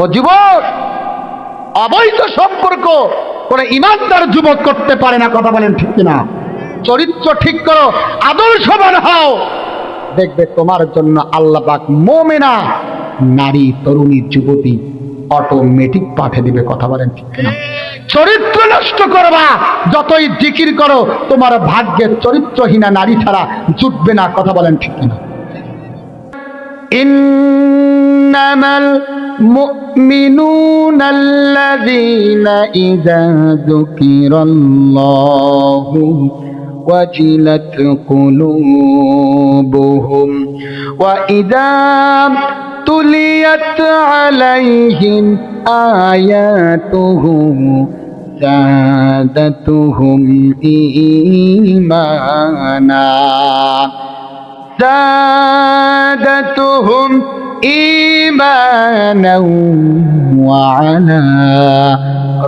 ও যুবক, অবৈধ সম্পর্ক কোন ইমানদার যুবক করতে পারে না। কথা বলেন ঠিক কিনা? চরিত্র ঠিক করো, আদর্শবান হও, দেখবে তোমার জন্য আল্লাহ পাক মুমিনা নারী, তরুণী, যুবতী অটোমেটিক পাঠিয়ে দিবে। কথা বলেন ঠিক কিনা? চরিত্র নষ্ট করবা, যতই জিকির করো, তোমার ভাগ্যে চরিত্রহীনা নারী ছাড়া জুটবে না। কথা বলেন ঠিক কিনা? ইন্নামাল মুমিনুনা আল্লাযীনা ইযা যুকিরাল্লাহু ওয়াজিলাত কুলুবুহুম ওয়া ইযা তুলিয়াত আলাইহিম আয়াতুহু যাদাতুহুম ঈমানা زادتهم إيمانا وعلى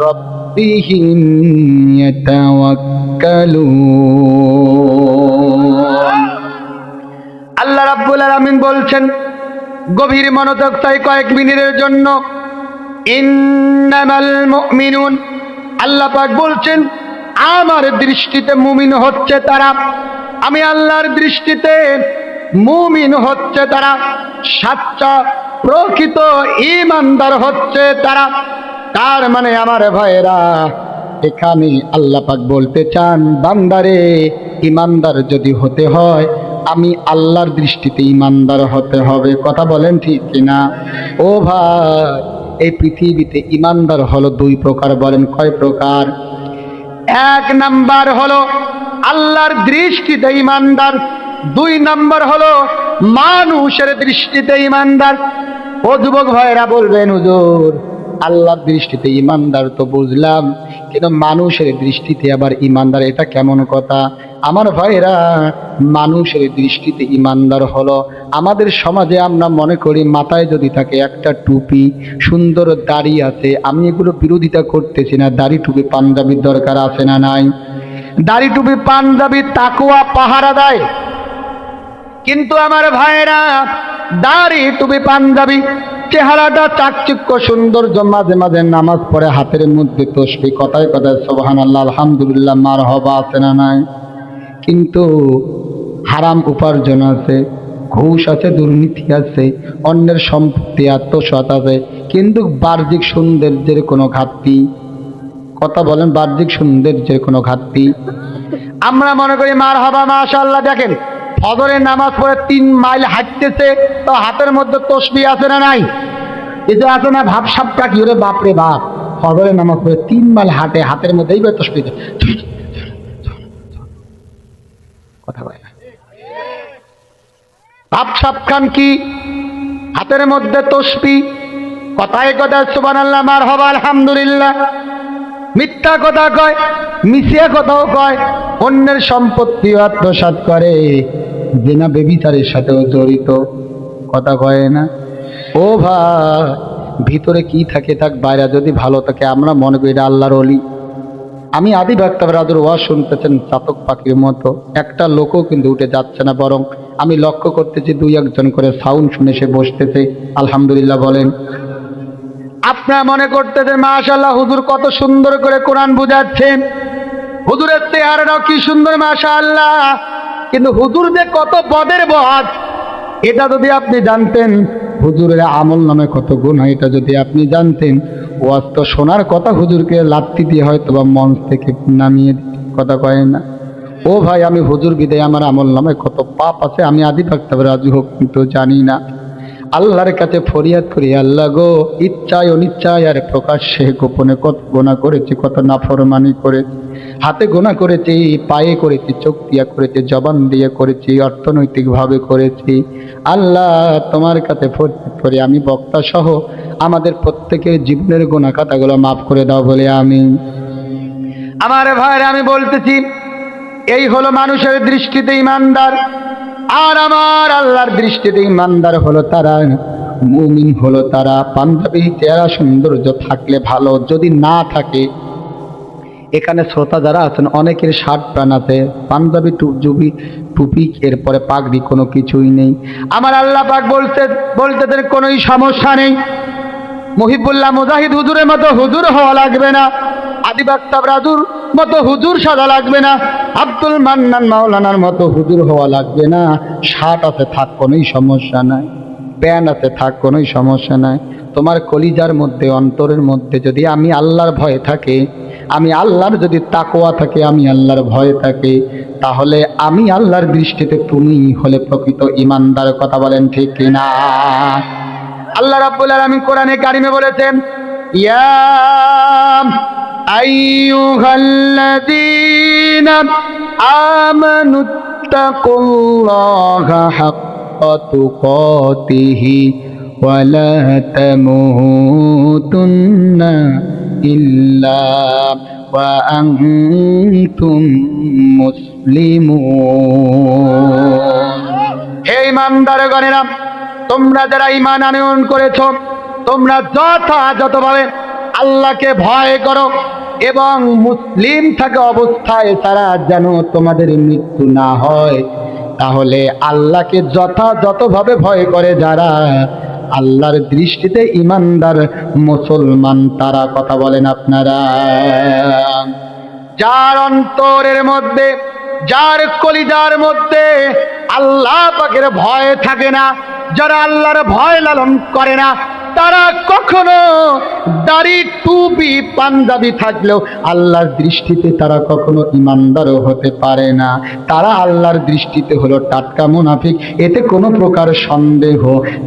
ربهم يتوكلون আল্লাহ রাব্বুল আলামিন বলছেন, গভীর মনোযোগ চাই কয়েক মিনিটের জন্য। ইন্নামাল মুমিনুন, আল্লাহ পাক বলছেন আমার দৃষ্টিতে মুমিন হচ্ছে তারা, আমি আল্লাহর দৃষ্টিতে মুমিন হচ্ছে তারা, সাচ্চা প্রকৃত ঈমানদার হচ্ছে তারা। তার মানে আমার ভাইরা, এখানে আল্লাহ পাক বলতে চান, বান্দারে ঈমানদার যদি হতে হয়, আমি আল্লাহর দৃষ্টিতে ঈমানদার হতে হবে। কথা বলেন ঠিক কিনা? ও ভাই, এই পৃথিবীতে ঈমানদার হলো দুই প্রকার। বলেন কয় প্রকার? এক নাম্বার হলো আল্লাহর দৃষ্টিতে ঈমানদার, দুই নাম্বার হলো মানুষের দৃষ্টিতে ঈমানদার। ও যুবক ভাইরা বলবেন, হুজুর আল্লাহর দৃষ্টিতে ঈমানদার তো বুঝলাম, কিন্তু মানুষের দৃষ্টিতে আবার ঈমানদার, এটা কেমন কথা? আমার ভাইরা, মানুষের দৃষ্টিতে ঈমানদার হলো, আমাদের সমাজে আমরা মনে করি মাথায় যদি থাকে একটা টুপি, সুন্দর দাড়ি আছে, আমি এগুলো বিরোধিতা করতেছি না, দাড়ি টুপি পাঞ্জাবির দরকার আছে না নাই? দাড়ি টুপি পাঞ্জাবি তাকওয়া পাহারা দেয়, কিন্তু আমার ভাইরা দাড়ি টুপি পাঞ্জাবি, চেহারাটা চাকচিক্য সৌন্দর্য, মাঝে মাঝে নামাজ পড়ে, হাতের মধ্যে তসবিহ, কথায় কথায় সুবহানাল্লাহ আলহামদুলিল্লাহ মারহাবা আছে না নাই? কিন্তু হারাম উপার্জন আছে, ঘুষ আছে, দুর্নীতি আছে, অন্যের সম্পত্তি আত্মসাৎ আছে, কিন্তু বাহ্যিক সৌন্দর্যের কোনো ঘাটতি। কথা বলেন, বাহ্যিক সৌন্দর্যের কোনো ঘাটতি। আমরা মনে করি মারহাবা মাশাআল্লাহ। দেখেন ফজরের নামাজ পড়ে 3 মাইল হাঁটতেছে, তো হাতের মধ্যে তসবিহ আছে না নাই? এই যে আছে না ভাবসাবটা কি, ওরে বাপরে বাপ, ফজরের নামাজ পড়ে 3 মাইল হাঁটে, হাতের মধ্যে এইবার তসবিহ। কথা বলে ভাবসাব খান কি, হাতের মধ্যে তসবিহ, কথায় কথায় সুবহানাল্লাহ মারহাবা আলহামদুলিল্লাহ, মিথ্যা কথা কয়, মিছিয়া কথাও কয়, অন্যের সম্পত্তি আত্মসাৎ করে, জিনা ব্যভিচারের সাথেও জড়িত। কথা কয় না? ও ভাই, ভিতরে কি থাকে থাক, বাইরে যদি ভালো থাকে, আমরা মনে করি এটা আল্লাহর ওলি। আমি আদি ভাক্তাব রাজুর ওয়াজ শুনতেছেন চাতক পাখির মতো, একটা লোকও কিন্তু উঠে যাচ্ছে না, বরং আমি লক্ষ্য করতেছি 2-1 করে সাউন্ড শুনে সে বসতেছে। আলহামদুলিল্লাহ বলেন। আপনারা মনে করতেছেন মাশাআল্লাহ হুজুর কত সুন্দর করে কোরআন বুঝাচ্ছেন, হুজুরের চেহারাটাও কি সুন্দর মাশাআল্লাহ, কিন্তু হুজুর যে কত পদের বদ, এটা যদি আপনি জানতেন, হুজুরের আমল নামে কত গুনাহ, এটা যদি আপনি জানতেন, ওয়াজ তো শোনার কথা, হুজুরকে লাত্তি দিয়ে হয়তো বা মঞ্চ থেকে নামিয়ে দিতে। কথা কয় না? ও ভাই, আমি হুজুর বিদায় আমার আমল নামে কত পাপ আছে, আমি আদি ভাক্তাব রাজু হোক কিন্তু জানি না। আল্লাহর কাছে ফরিয়াদ করি, আল্লাহ গো, ইচ্ছায় অনিচ্ছায় আর প্রকাশ্যে গোপনে কত গুনাহ করেছি, কত নাফরমানি করেছি, হাতে গুনাহ করেছি, পায়ে করেছি, চোখ দিয়া করেছি, জবান দিয়ে করেছি, অর্থনৈতিকভাবে করেছি। আল্লাহ তোমার কাছে ফরিয়াদ করি, আমি বক্তা সহ আমাদের প্রত্যেকের জীবনের গুনাহ খাতাগুলো মাফ করে দাও বলে আমি। আমার ভাইরা, আমি বলতেছি, এই হলো মানুষের দৃষ্টিতে ঈমানদার, আর আমার আল্লাহর দৃষ্টিতে ঈমানদার হলো তারা, মুমিন হলো তারা। পাঞ্জাবি চেহারা সৌন্দর্য থাকলে ভালো, যদি না থাকে, এখানে শ্রোতা যারা আছেন অনেকের শার্ট প্যান্ট আছে, পাঞ্জাবি টুপি এরপরে পাগড়ি, কোনো কিছুই নেই। আমার আল্লাহ পাক বলতেছেন কোনোই সমস্যা নেই, মুহিবুল্লাহ মুজাহিদ হুজুরের মতো হুজুর হওয়া লাগবে না, আদিবাগ সাবরাজুর মতো হুজুর সাজা লাগবে না, আব্দুল মান্নান মাওলানার মতো হুজুর হওয়া লাগবে না। শার্ট আছে থাক, কোনোই সমস্যা নাই, প্যান্ট আছে থাক, কোনোই সমস্যা নাই। তোমার কলিজার মধ্যে, অন্তরের মধ্যে যদি আমি আল্লাহর ভয় থাকে, আমি আল্লাহর যদি তাকওয়া থাকে, আমি আল্লাহর ভয় থাকে, তাহলে আমি আল্লাহর দৃষ্টিতে তুমি হলে প্রকৃত ঈমানদার। কথা বলেন ঠিক কিনা? আল্লাহ রাব্বুল আলামিন কোরআনে কারিমে বলেছেন, ইয়া আইয়ুহাল্লাযীনা আমানুত্তাকুল্লাহা হাক্কা তুকাতিহি ওয়া লা তামুতুন্না ইল্লা ওয়া আনতুম মুসলিমুন। হে ঈমানদারগণেরা, তোমরা যারা ঈমান আনয়ন করেছো, তোমরা যথাযথভাবে আল্লাহকে ভয় করো এবং মুসলিম থাকা অবস্থায় ছাড়া যেন তোমাদের মৃত্যু না হয়। তাহলে আল্লাহকে যথাযথভাবে ভয় করে যারা, আল্লাহর দৃষ্টিতে ঈমানদার মুসলমান তারা। কথা বলেন আপনারা? যার অন্তরের মধ্যে, যার কলিজার মধ্যে আল্লাহ পাকের ভয় থাকে না, যারা আল্লাহর ভয় লালন করে না, তারা কখনো দাড়ি টুপি পাঞ্জাবি থাকলেও আল্লাহর দৃষ্টিতে তারা কখনো ঈমানদারও হতে পারে না। তারা আল্লাহর দৃষ্টিতে হলো টাটকা মুনাফিক, এতে কোনো প্রকার সন্দেহ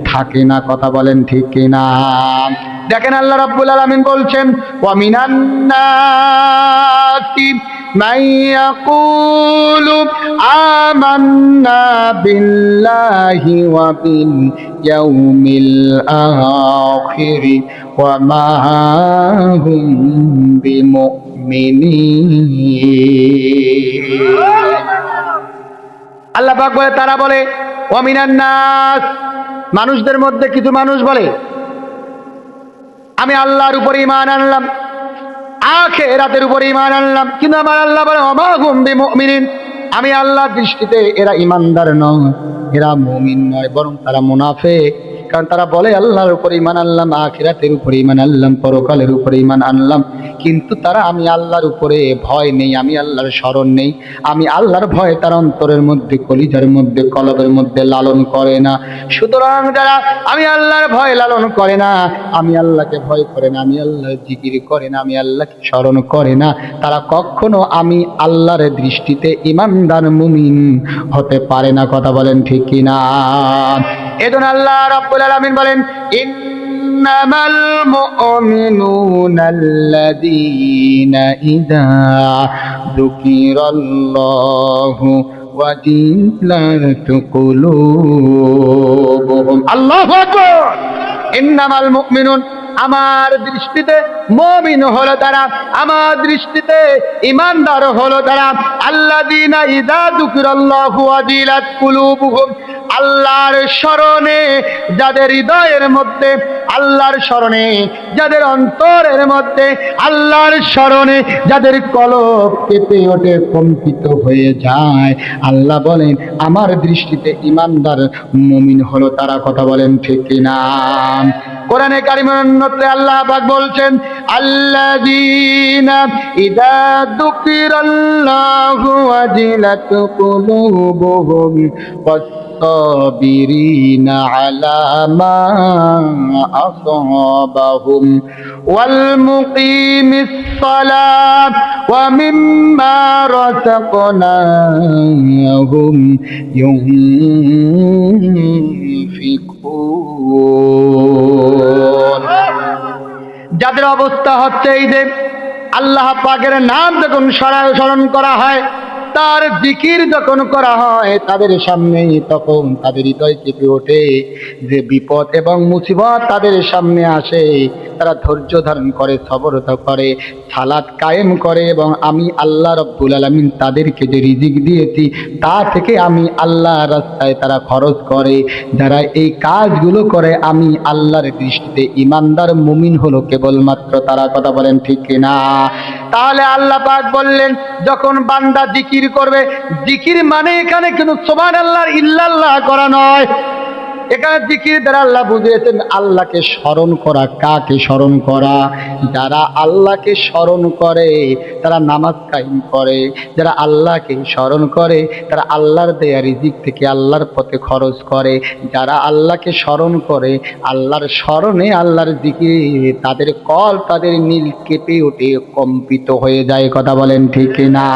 থাকে না। কথা বলেন ঠিক কিনা? দেখেন আল্লাহ রাব্বুল আলামিন বলছেন, ওয়া মিনান নাসি মান ইয়াকুলু আমান্না বিল্লাহি ওয়া বিল ইয়াউমিল আখির ওয়া মা হুম বিমুমিনিন। আল্লাহ পাক বলে, তারা বলে, ওয়া মিনান নাস, মানুষদের মধ্যে কিছু মানুষ বলে আমি আল্লাহর উপরে ঈমান আনলাম, আখিরাতের উপরে ঈমান আনলাম, কিন্তু আমার আল্লাহ বলে ওয়া মা হুম বিমুমিনিন, আমি আল্লাহর দৃষ্টিতে এরা ঈমানদার নয়, এরা মুমিন নয়, বরং তারা মুনাফিক। কারণ তারা বলে আল্লাহর উপরে ঈমান আনলাম, আখিরাতের উপরে ঈমান আনলাম, পরকালের উপরে ঈমান আনলাম, কিন্তু তারা আমি আল্লাহর উপরে ভয় নেই, আমি আল্লাহর স্মরণ নেই, আমি আল্লাহর ভয় তার অন্তরের মধ্যে, কলিজার মধ্যে, কলবের মধ্যে লালন করে না। সুতরাং যারা আমি আল্লাহর ভয় লালন করে না, আমি আল্লাহকে ভয় করে না, আমি আল্লাহর জিকির করে না, আমি আল্লাহকে স্মরণ করে না, তারা কখনো আমি আল্লাহর দৃষ্টিতে ঈমানদার মুমিন হতে পারে না। কথা বলেন ঠিক কিনা? এজন্য আল্লাহ রাব্বুল আলামিন বলেন, ইন্নামাল মুমিনুনাল্লাযীনা ইযা যুকিরাল্লাহু ওয়াজিলাত কুলুবুহুম। আল্লাহু আকবার। ইন্নামাল মুমিনুন, আমার দৃষ্টিতে মুমিন হলো তারা, আমার দৃষ্টিতে ঈমানদার হলো তারা, আল্লাযীনা ইযা যুকিরাল্লাহু ওয়াজিলাত কুলুবুহুম, আল্লাহর স্মরণে যাদের হৃদয়ের মধ্যে, আল্লাহর স্মরণে যাদের অন্তরের মধ্যে, আল্লাহর স্মরণে যাদের কলব কেঁপে ওঠে, কম্পিত হয়ে যায়, আল্লাহ বলেন আমার দৃষ্টিতে ঈমানদার মুমিন হলো তারা। কথা বলেন ঠিক কিনা? কোরআনে কারিমের অন্যত্রে আল্লাহ পাক বলছেন, আল্লাযীনা ইযা যুকিরাল্লাহু ওয়াজিলাত কুলুবুহুম ওয়াস-সাবিরিনা আলা মা আসাবাহুম ওয়াল মুকিমিস সালাত ওয়া মিম্মা রাযাকনাহুম ইউনফিকুন। যাদের অবস্থা হচ্ছে এই যে আল্লাহ পাকের নাম যখন স্মরণ করা হয়, তার জিকির যখন করা হয় তাদের সামনে, তখন তাদের হৃদয় কেঁপে ওঠে। যে বিপদ এবং মুসিবত তাদের সামনে আসে, তারা ধৈর্য ধারণ করে, সবরতা করে, সালাত কায়েম করে, এবং আমি আল্লাহ রাব্বুল আলামিন তাদেরকে যে রিজিক দিয়েছি তা থেকে আমি আল্লাহর রাস্তায় তারা খরচ করে। যারা এই কাজগুলো করে আমি আল্লাহর দৃষ্টিতে ঈমানদার মুমিন হলো কেবলমাত্র তারা। কথা বলেন ঠিক কিনা? তাহলে আল্লাহ পাক বললেন, যখন বান্দা জিকির করবে, জিকির মানে এখানে কিন্তু সুবহানাল্লাহ ইল্লাল্লাহ করা নয়। এখানে জিকির দ্বারা আল্লাহ বুঝিয়েছেন আল্লাহকে স্মরণ করা। কাকে স্মরণ করা? যারা আল্লাহকে স্মরণ করে তারা নামাজ কায়েম করে, যারা আল্লাহকে স্মরণ করে তারা আল্লাহর দেয়া রিজিক থেকে আল্লাহর পথে খরচ করে, যারা আল্লাহকে স্মরণ করে আল্লাহর স্মরণে আল্লাহর জিকিরে তাদের কল তাদের নীল কেঁপে ওঠে, কম্পিত হয়ে যায়। কথা বলেন ঠিক না?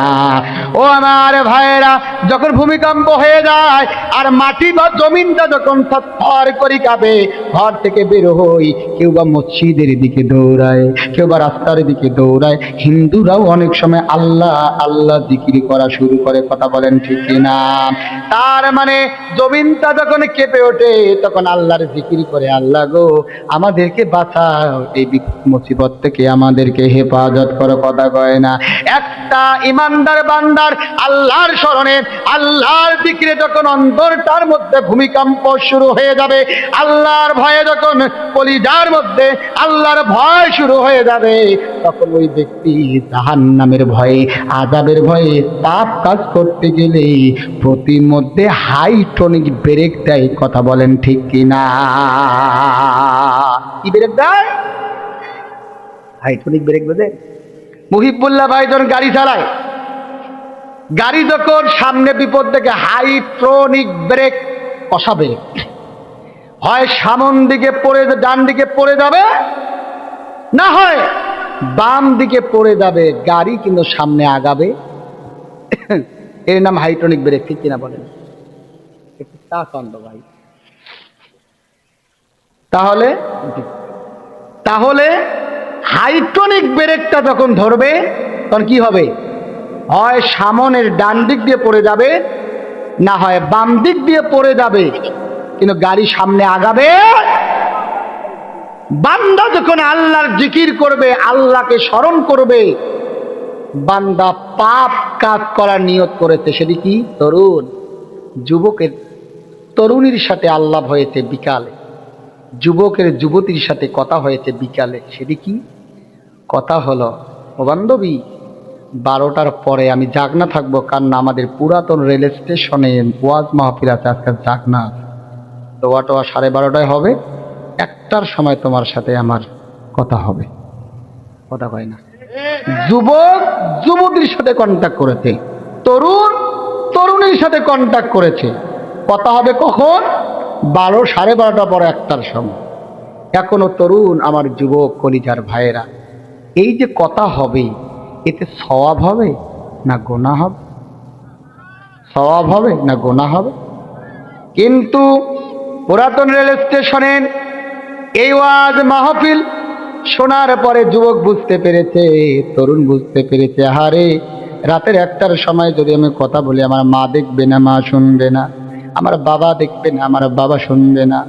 ও আমার ভাইয়েরা, যখন ভূমিকম্প হয়ে যায় আর মাটি বা জমিনটা যখন থরথর করে কাঁপে, ঘর থেকে বের হই, কেউ বা মসজিদের দিকে দৌড়ায়, কেউ বা রাস্তার দিকে দৌড়ায়। হিন্দুরাও অনেক সময় আল্লাহ আল্লাহ জিকির করা শুরু করে। কথা বলেন ঠিক না? তার মানে জমিনটা যখন কেঁপে ওঠে তখন আল্লাহর জিকির করে, আল্লাহ গো আমাদেরকে বাঁচাও, এই মুসিবত থেকে আমাদেরকে হেফাজত করো। কথা কয় না? একটা ইমানদার বান্দার আল্লাহর স্মরণে আল্লাহর জিকিরে যখন অন্তরটার মধ্যে ভূমিকম্প শুরু হয়ে যাবে, আল্লাহর ভয়ে যখন কলিজার মধ্যে আল্লাহর ভয় শুরু হয়ে যাবে, তখন ওই ব্যক্তি জাহান্নামের ভয়ে, আযাবের ভয়ে পাপ কাজ করতে গেলে প্রতি মধ্যে হাইটনিক ব্রেক দেয়। কথা বলেন ঠিক কিনা? কি ব্রেক দেয়? হাইটনিক ব্রেক দেয়। মুহিবুল্লাহ ভাই যখন গাড়ি চালায়, গাড়ি যখন সামনে বিপদ দেখে হাইট্রনিক ব্রেক কষাবে, হয় সামন দিকে পড়ে ডান দিকে পড়ে যাবে, না হয় বাম দিকে পড়ে যাবে, গাড়ি কিন্তু সামনে আগাবে। এর নাম হাইট্রনিক ব্রেক। ঠিক কিনা বলেন? ভাই তাহলে তাহলে হাইট্রনিক ব্রেকটা যখন ধরবে তখন কি হবে? হয় সামনের ডান দিক দিয়ে পড়ে যাবে, না হয় বাম দিক দিয়ে পড়ে যাবে, কিন্তু গাড়ি সামনে আগাবে। বান্দা যখন আল্লাহর জিকির করবে, আল্লাহকে স্মরণ করবে, বান্দা পাপ কাজ করার নিয়ত করেছে, সেটি কি? তরুণ যুবকের তরুণীর সাথে আল্লাহ হয়েছে বিকালে, যুবকের যুবতীর সাথে কথা হয়েছে বিকালে, সেটি কি কথা হলো? ও বান্ধবী, 12টার পরে আমি জাগনা থাকবো, কারণ আমাদের পুরাতন রেল স্টেশনে ওয়াজ মাহফিল আছে, আজকে জাগনা দোয়া টোয়া 12:30টায় হবে, 1টার সময় তোমার সাথে আমার কথা হবে। কথা হয় না? যুবক যুবতীর সাথে কন্ট্যাক্ট করেছে, তরুণ তরুণীর সাথে কন্ট্যাক্ট করেছে, কথা হবে কখন? 12:30 পরে 1টার সময়। এখনো তরুণ আমার যুবক কলিজার ভাইয়েরা, এই যে কথা হবে, এতে সওয়াব হবে না গুনাহ হবে? সওয়াব হবে না গুনাহ হবে? কিন্তু পুরাতন রেল স্টেশনের এই ওয়াজ মাহফিল শোনার পরে যুবক বুঝতে পেরেছে, তরুণ বুঝতে পেরেছে, আহারে রাতের 1টার সময় যদি আমি কথা বলি, আমার মা দেখবে না, মা শুনবে না, আমার বাবা দেখবে না, আমার বাবা শুনবে না,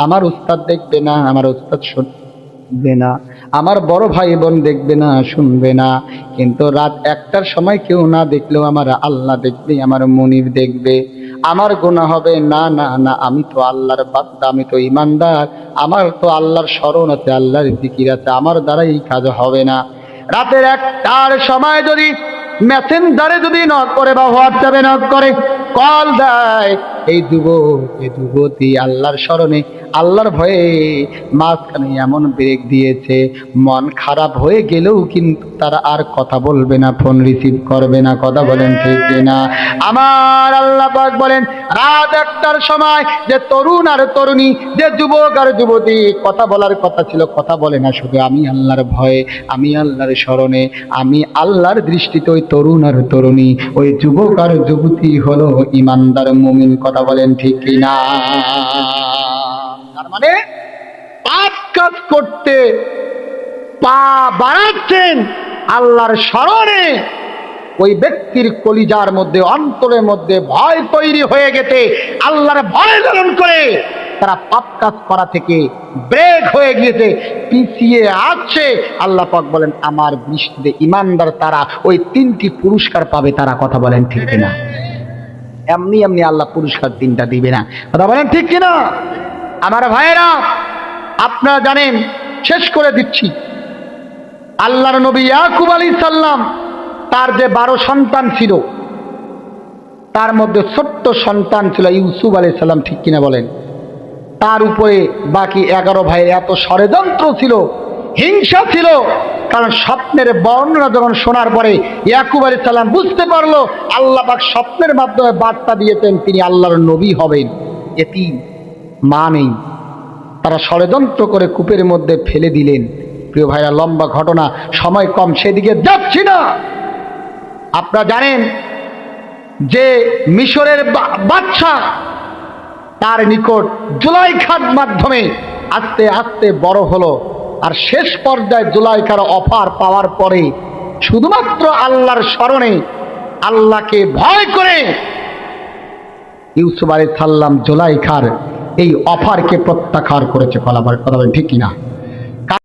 আমার উস্তাদ দেখবে না, আমার উস্তাদ শুনবে না, আমার বড় ভাই বোন দেখবে না, শুনবে না। কিন্তু রাত 1টার সময় কেউ না দেখলেও আমার আল্লাহ দেখবে, আমার মনির দেখবে, আমার গুনাহ হবে না। না না, আমি তো আল্লাহর বান্দা, আমি তো ইমানদার, আমার তো আল্লাহর স্মরণ আছে, আল্লাহর জিকির আছে, আমার দ্বারা এই কাজ হবে না। রাতের 1টার সময় যদি মেসেঞ্জারে যদি নক করে বা হোয়াটসঅ্যাপে নক করে, কল দেয়, এই যুবক এই যুবতী আল্লাহর স্মরণে আল্লাহর ভয়ে মাঝখানে এমন ব্রেক দিয়েছে, মন খারাপ হয়ে গেলেও কিন্তু তারা আর কথা বলবে না, ফোন রিসিভ করবে না। কথা বলেন ঠিক না? আমার আল্লাহ পাক বলেন, রাত 1টার সময় যে তরুণ আর তরুণী, যে যুবক আর যুবতী কথা বলার কথা ছিল, কথা বলে না, শুধু আমি আল্লাহর ভয়ে, আমি আল্লাহর স্মরণে, আমি আল্লাহর দৃষ্টিতে ওই তরুণ আর তরুণী, ওই যুবক আর যুবতী হলো ইমানদার মুমিন। কথা বলেন ঠিক না? তার মানে পাপ কাজ করতে পা বাড়াচ্ছেন আল্লাহর স্মরণে, ওই ব্যক্তির কলিজার মধ্যে, অন্তরের মধ্যে ভয় তৈরি হয়ে গেছে, আল্লাহর ভয় লালন করে তারা পাপ কাজ করা থেকে ব্রেক হয়ে গিয়েছে, পিছিয়ে আসছে। আল্লাহ পাক বলেন, আমার দৃষ্টিতে ইমানদার তারা ওই 3টি পুরস্কার পাবে তারা। কথা বলেন ঠিক কিনা? এমনি এমনি আল্লাহ পুরস্কার 3টা দিবে না। কথা বলেন ঠিক কিনা? আমার ভাইয়েরা, আপনারা জানেন, শেষ করে দিচ্ছি, আল্লাহর নবী ইয়াকুব আলাইহিস সালাম, তার যে 12 সন্তান ছিল, তার মধ্যে ছোট্ট সন্তান ছিল ইউসুফ আলাইহিস সালাম। ঠিক কিনা বলেন? তার উপরে বাকি 11 ভাইয়ের এত ষড়যন্ত্র ছিল, হিংসা ছিল। কারণ স্বপ্নের বর্ণনা যখন শোনার পরে ইয়াকুব আলাইহিস সালাম বুঝতে পারলো আল্লাহ পাক স্বপ্নের মাধ্যমে বার্তা দিয়েছেন তিনি আল্লাহর নবী হবেন, এতিম, মা নেই। তারা ষড়যন্ত্র করে কূপের মধ্যে ফেলে দিলেন। প্রিয় ভাইরা, লম্বা ঘটনা, সময় কম, সেদিকে যাচ্ছি না। আপনারা জানেন যে মিশরের বাদশা তার নিকট জুলাইখার মাধ্যমে আস্তে আস্তে বড় হলো। আর শেষ পর্যায়ে জুলাইখার অফার পাওয়ার পরে শুধুমাত্র আল্লাহর স্মরণে, আল্লাহকে ভয় করে ইউসুফ আলাইহিস সালাম জুলাইখার এই অফারকে প্রত্যাখ্যান করেছে। কথা বলেন ঠিক কিনা?